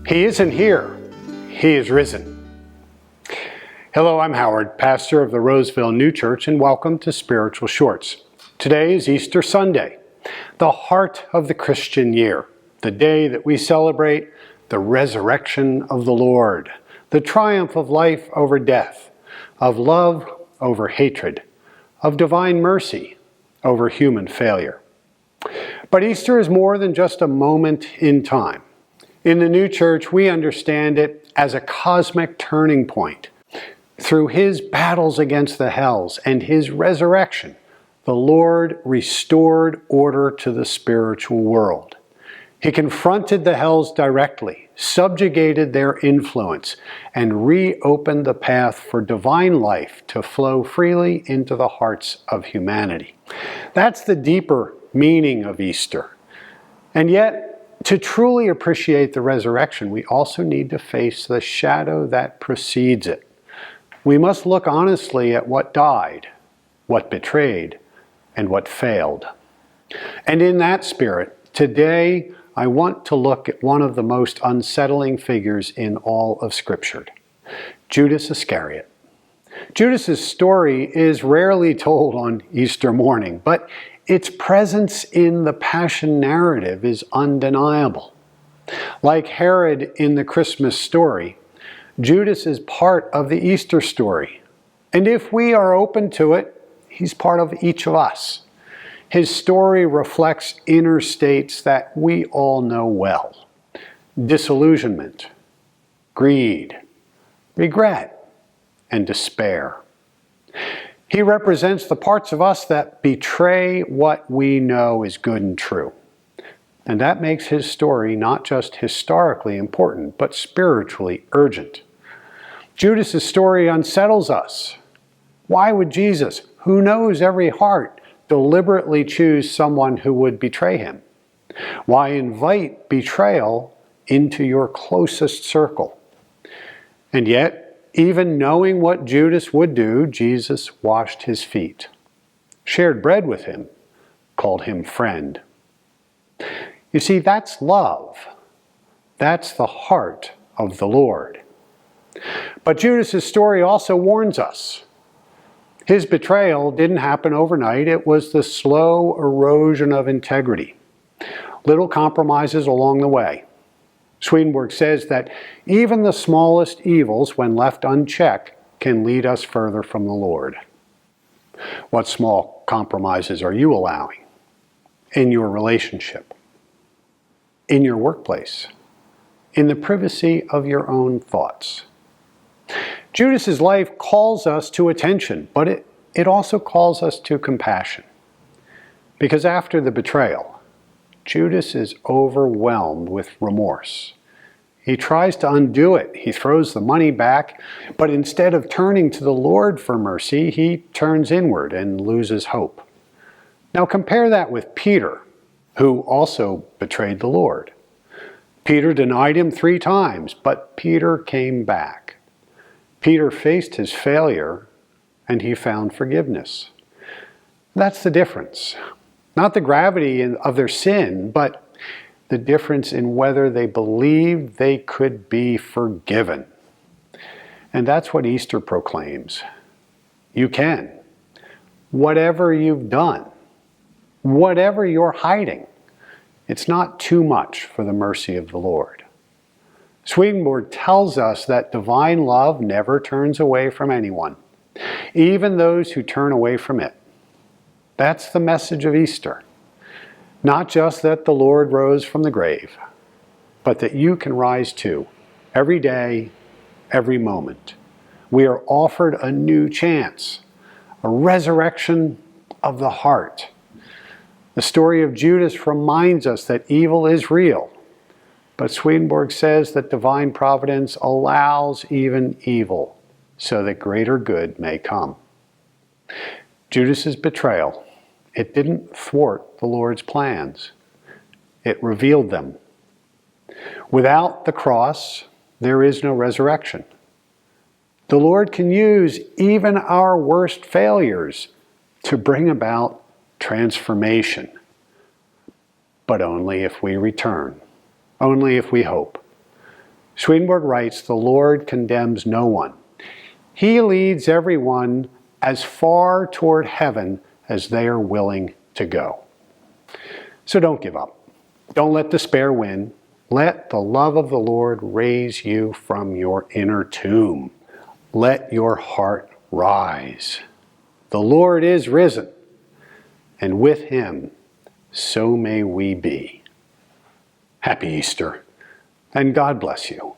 He isn't here. He is risen. Hello, I'm Howard, pastor of the Roseville New Church, and welcome to Spiritual Shorts. Today is Easter Sunday, the heart of the Christian year, the day that we celebrate the resurrection of the Lord, the triumph of life over death, of love over hatred, of divine mercy over human failure. But Easter is more than just a moment in time. In the New Church, we understand it as a cosmic turning point. Through his battles against the hells and his resurrection, the Lord restored order to the spiritual world. He confronted the hells directly, subjugated their influence, and reopened the path for divine life to flow freely into the hearts of humanity. That's the deeper meaning of Easter. And yet, to truly appreciate the resurrection, we also need to face the shadow that precedes it. We must look honestly at what died, what betrayed, and what failed. And in that spirit, today I want to look at one of the most unsettling figures in all of Scripture, Judas Iscariot. Judas's story is rarely told on Easter morning, but its presence in the Passion narrative is undeniable. Like Herod in the Christmas story, Judas is part of the Easter story. And if we are open to it, he's part of each of us. His story reflects inner states that we all know well: disillusionment, greed, regret, and despair. He represents the parts of us that betray what we know is good and true. And that makes his story not just historically important, but spiritually urgent. Judas's story unsettles us. Why would Jesus, who knows every heart, deliberately choose someone who would betray him? Why invite betrayal into your closest circle? And yet, even knowing what Judas would do, Jesus washed his feet, shared bread with him, called him friend. You see, that's love. That's the heart of the Lord. But Judas's story also warns us. His betrayal didn't happen overnight. It was the slow erosion of integrity. Little compromises along the way. Swedenborgian says that even the smallest evils, when left unchecked, can lead us further from the Lord. What small compromises are you allowing in your relationship, in your workplace, in the privacy of your own thoughts? Judas's life calls us to attention, but it also calls us to compassion. Because after the betrayal, Judas is overwhelmed with remorse. He tries to undo it. He throws the money back, but instead of turning to the Lord for mercy, he turns inward and loses hope. Now compare that with Peter, who also betrayed the Lord. Peter denied him 3 times, but Peter came back. Peter faced his failure, and he found forgiveness. That's the difference. Not the gravity of their sin, but the difference in whether they believed they could be forgiven. And that's what Easter proclaims. You can. Whatever you've done, whatever you're hiding, it's not too much for the mercy of the Lord. Swedenborgian tells us that divine love never turns away from anyone, even those who turn away from it. That's the message of Easter. Not just that the Lord rose from the grave, but that you can rise too, every day, every moment. We are offered a new chance, a resurrection of the heart. The story of Judas reminds us that evil is real, but Swedenborgian says that divine providence allows even evil so that greater good may come. Judas's betrayal, it didn't thwart the Lord's plans. It revealed them. Without the cross, there is no resurrection. The Lord can use even our worst failures to bring about transformation, but only if we return, only if we hope. Swedenborg writes, "The Lord condemns no one. He leads everyone as far toward heaven as they are willing to go." So don't give up. Don't let despair win. Let the love of the Lord raise you from your inner tomb. Let your heart rise. The Lord is risen, and with him, so may we be. Happy Easter, and God bless you.